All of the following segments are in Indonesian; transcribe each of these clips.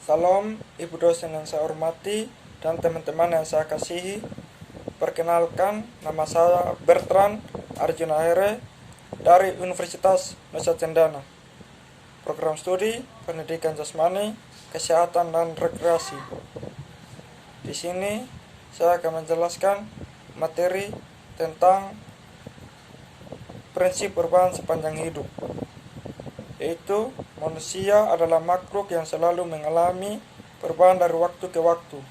Salam Ibu dosen yang saya hormati dan teman-teman yang saya kasihi. Perkenalkan, nama saya Bertrand Arjuna Here dari Universitas Nusa Cendana. Program studi Pendidikan Jasmani, Kesehatan dan Rekreasi. Di sini saya akan menjelaskan materi tentang prinsip perubahan sepanjang hidup, yaitu manusia adalah makhluk yang selalu mengalami perubahan dari waktu ke waktu,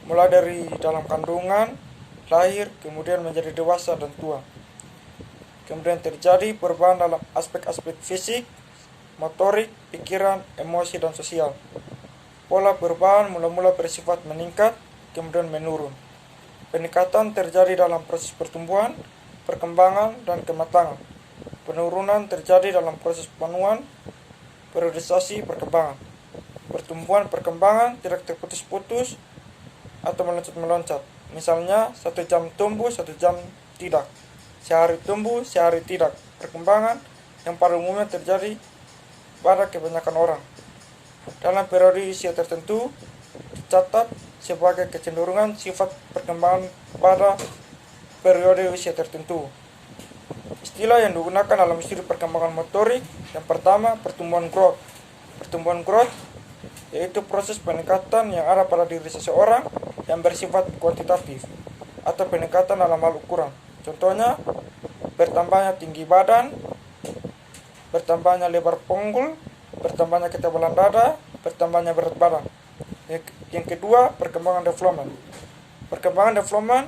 mulai dari dalam kandungan, lahir, kemudian menjadi dewasa dan tua. Kemudian terjadi perubahan dalam aspek-aspek fisik, motorik, pikiran, emosi, dan sosial. Pola perubahan mula-mula bersifat meningkat, kemudian menurun. Peningkatan terjadi dalam proses pertumbuhan, perkembangan, dan kematangan. Penurunan terjadi dalam proses penuaan, periodisasi perkembangan. Pertumbuhan perkembangan tidak terputus-putus atau meloncat-meloncat. Misalnya 1 jam tumbuh, 1 jam tidak. Sehari tumbuh, sehari tidak. Perkembangan yang pada umumnya terjadi pada kebanyakan orang. Dalam periode usia tertentu dicatat sebagai kecenderungan sifat perkembangan pada periode usia tertentu. Istilah yang digunakan dalam studi perkembangan motorik, yang pertama pertumbuhan growth. Pertumbuhan growth yaitu proses peningkatan yang ada pada diri seseorang yang bersifat kuantitatif atau peningkatan dalam hal ukuran. Contohnya, bertambahnya tinggi badan, bertambahnya lebar punggul, bertambahnya ketebalan dada, bertambahnya berat badan. Yang kedua, perkembangan development. Perkembangan development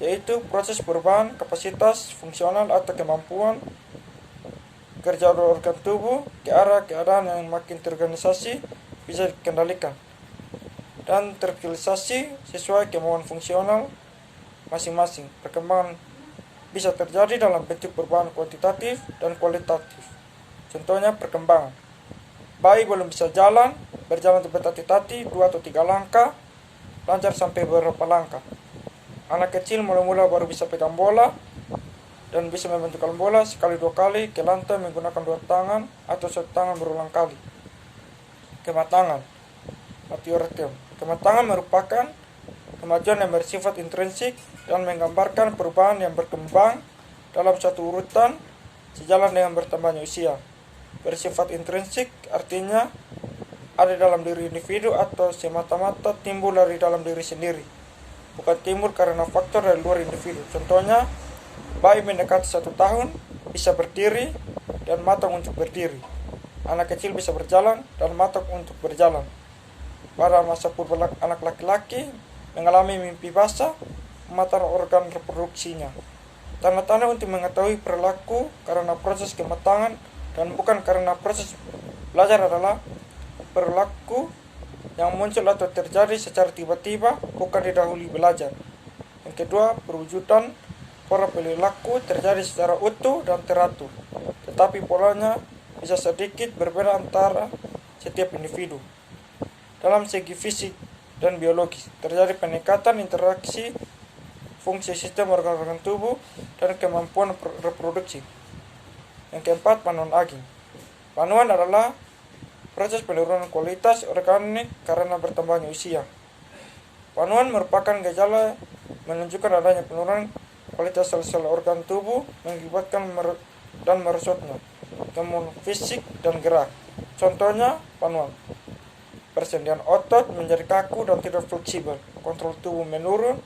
yaitu proses perubahan kapasitas fungsional atau kemampuan kerja organ tubuh ke arah keadaan yang makin terorganisasi, bisa dikendalikan dan terrealisasi sesuai kemauan fungsional masing-masing. Perkembangan bisa terjadi dalam bentuk perubahan kuantitatif dan kualitatif. Contohnya perkembangan. Bayi belum bisa jalan, berjalan bertati-tati 2 atau 3 langkah, lancar sampai beberapa langkah. Anak kecil mula-mula baru bisa pegang bola dan bisa membentukkan bola sekali 2 kali ke lantai menggunakan 2 tangan atau 1 tangan berulang kali. Kematangan. Kematangan merupakan kemajuan yang bersifat intrinsik dan menggambarkan perubahan yang berkembang dalam satu urutan sejalan dengan bertambahnya usia. Bersifat intrinsik artinya ada dalam diri individu atau semata-mata timbul dari dalam diri sendiri, bukan timbul karena faktor dari luar individu. Contohnya, bayi mendekati 1 tahun bisa berdiri dan matang untuk berdiri. Anak kecil bisa berjalan dan matang untuk berjalan. Pada masa purba anak laki-laki mengalami mimpi basah, matang organ reproduksinya. Tanda-tanda untuk mengetahui perilaku karena proses kematangan dan bukan karena proses belajar adalah perilaku yang muncul atau terjadi secara tiba-tiba, bukan didahului belajar. Yang kedua, perwujudan pola perilaku terjadi secara utuh dan teratur, tetapi polanya bisa sedikit berbeda antara setiap individu. Dalam segi fisik dan biologis, terjadi peningkatan interaksi fungsi sistem organ-organ tubuh dan kemampuan reproduksi. Yang keempat, panuan aging. Panuan adalah proses penurunan kualitas organik karena bertambahnya usia. Panuan merupakan gejala menunjukkan adanya penurunan kualitas sel-sel organ tubuh mengakibatkan dan merosotnya kemampuan fisik dan gerak. Contohnya, panuan. Persendian otot menjadi kaku dan tidak fleksibel, kontrol tubuh menurun,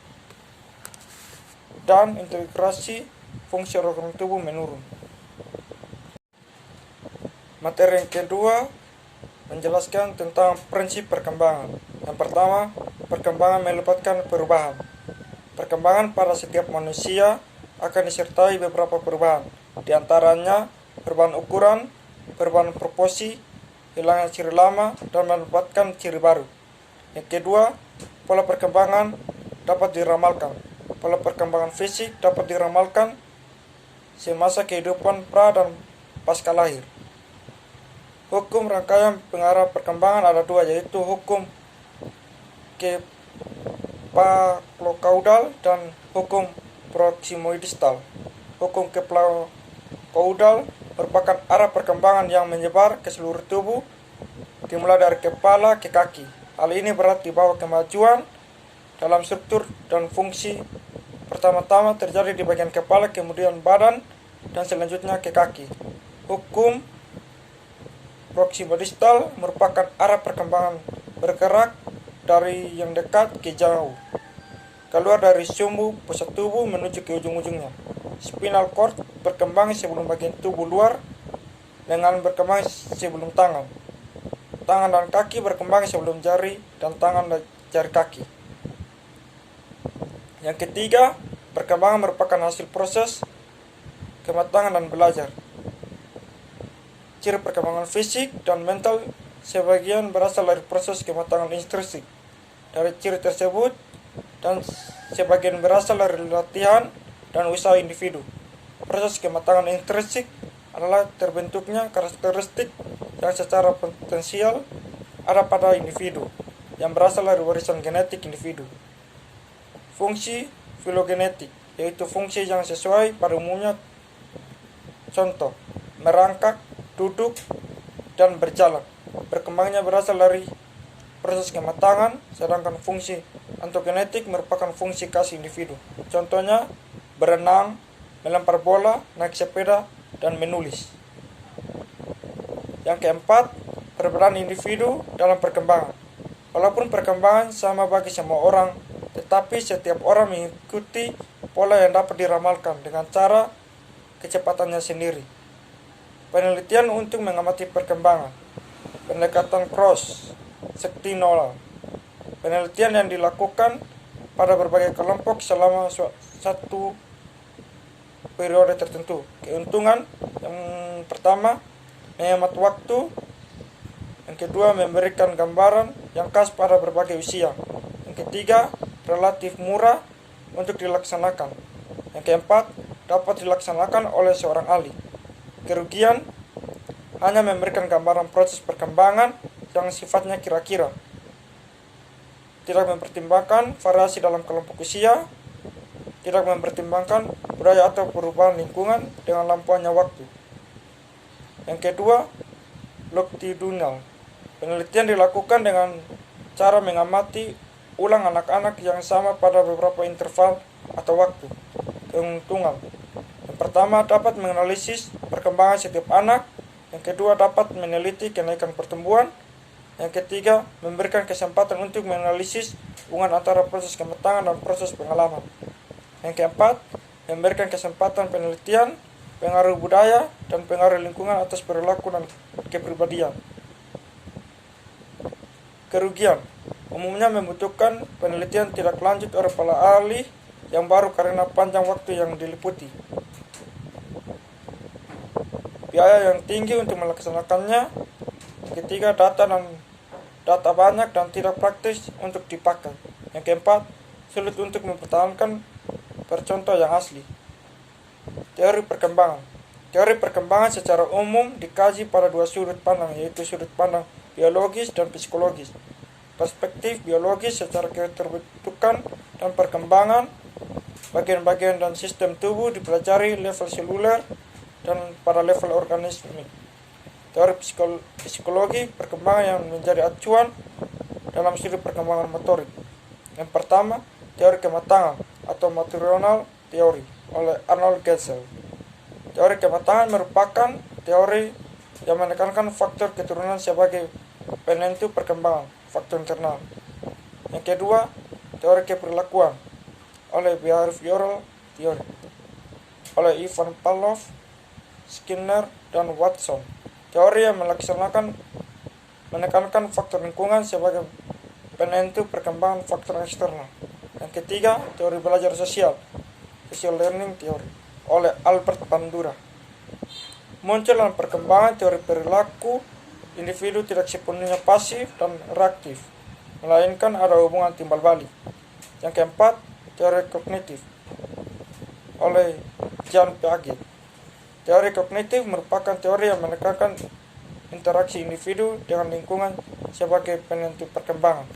dan integrasi fungsi organ tubuh menurun. Materi yang kedua menjelaskan tentang prinsip perkembangan. Yang pertama, perkembangan melibatkan perubahan. Perkembangan pada setiap manusia akan disertai beberapa perubahan, di antaranya perubahan ukuran, perubahan proporsi, hilangnya ciri lama, dan mendapatkan ciri baru. Yang kedua, pola perkembangan dapat diramalkan. Pola perkembangan fisik dapat diramalkan semasa kehidupan pra dan pasca lahir. Hukum rangkaian pengarah perkembangan ada 2, yaitu hukum keplanokaudal dan hukum proksimoidistal. Hukum keplanokaudal merupakan arah perkembangan yang menyebar ke seluruh tubuh dimulai dari kepala ke kaki. Hal ini berarti bahwa kemajuan dalam struktur dan fungsi pertama-tama terjadi di bagian kepala, kemudian badan, dan selanjutnya ke kaki. Hukum proximodistal merupakan arah perkembangan bergerak dari yang dekat ke jauh, keluar dari sumbu pusat tubuh menuju ke ujung-ujungnya. Spinal cord berkembang sebelum bagian tubuh luar dengan berkembang sebelum tangan. Tangan dan kaki berkembang sebelum jari dan tangan dan jari kaki. Yang ketiga, perkembangan merupakan hasil proses kematangan dan belajar. Ciri perkembangan fisik dan mental sebagian berasal dari proses kematangan intrinsik dari ciri tersebut dan sebagian berasal dari latihan dan usaha individu. Proses kematangan intrinsik adalah terbentuknya karakteristik yang secara potensial ada pada individu yang berasal dari warisan genetik individu. Fungsi filogenetik, yaitu fungsi yang sesuai pada umumnya, contoh merangkak, duduk, dan berjalan. Berkembangnya berasal dari proses kematangan, sedangkan fungsi ontogenetik merupakan fungsi khas individu. Contohnya berenang, melempar bola, naik sepeda, dan menulis. Yang keempat, perbedaan individu dalam perkembangan. Walaupun perkembangan sama bagi semua orang, tetapi setiap orang mengikuti pola yang dapat diramalkan dengan cara kecepatannya sendiri. Penelitian untuk mengamati perkembangan. Pendekatan cross-sectional. Penelitian yang dilakukan pada berbagai kelompok selama satu periode tertentu. Keuntungan yang pertama, menghemat waktu. Yang kedua, memberikan gambaran yang khas pada berbagai usia. Yang ketiga, relatif murah untuk dilaksanakan. Yang keempat, dapat dilaksanakan oleh seorang ahli. Kerugian, hanya memberikan gambaran proses perkembangan yang sifatnya kira-kira. Tidak mempertimbangkan variasi dalam kelompok usia, tidak mempertimbangkan budaya atau perubahan lingkungan dengan lampuannya waktu. Yang kedua, longitudinal. Penelitian dilakukan dengan cara mengamati ulang anak-anak yang sama pada beberapa interval atau waktu. Keuntungan. Yang pertama, dapat menganalisis perkembangan setiap anak. Yang kedua, dapat meneliti kenaikan pertumbuhan. Yang ketiga, memberikan kesempatan untuk menganalisis hubungan antara proses kematangan dan proses pengalaman. Yang keempat, memberikan kesempatan penelitian, pengaruh budaya, dan pengaruh lingkungan atas perilaku dan kepribadian. Kerugian, umumnya membutuhkan penelitian tidak lanjut oleh para ahli yang baru karena panjang waktu yang diliputi. Biaya yang tinggi untuk melaksanakannya. Ketiga, data banyak dan tidak praktis untuk dipakai. Yang keempat, sulit untuk mempertahankan percontoh yang asli. Teori perkembangan. Teori perkembangan secara umum dikaji pada dua sudut pandang, yaitu sudut pandang biologis dan psikologis. Perspektif biologis secara keterbentukan dan perkembangan bagian-bagian dan sistem tubuh dipelajari level seluler dan pada level organisme. Teori psikologi perkembangan yang menjadi acuan dalam studi perkembangan motorik. Yang pertama, teori kematangan atau maternal teori oleh Arnold Getzel. Teori kematangan merupakan teori yang menekankan faktor keturunan sebagai penentu perkembangan, faktor internal. Yang kedua, teori keperilakuan oleh behavioral theory oleh Ivan Pavlov, Skinner, dan Watson. Teori yang menekankan faktor lingkungan sebagai penentu perkembangan faktor eksternal. Yang ketiga, teori belajar sosial, social learning theory oleh Albert Bandura. Muncul dalam perkembangan teori perilaku, individu tidak sepenuhnya pasif dan reaktif, melainkan ada hubungan timbal balik. Yang keempat, teori kognitif oleh Jean Piaget. Teori kognitif merupakan teori yang menekankan interaksi individu dengan lingkungan sebagai penentu perkembangan.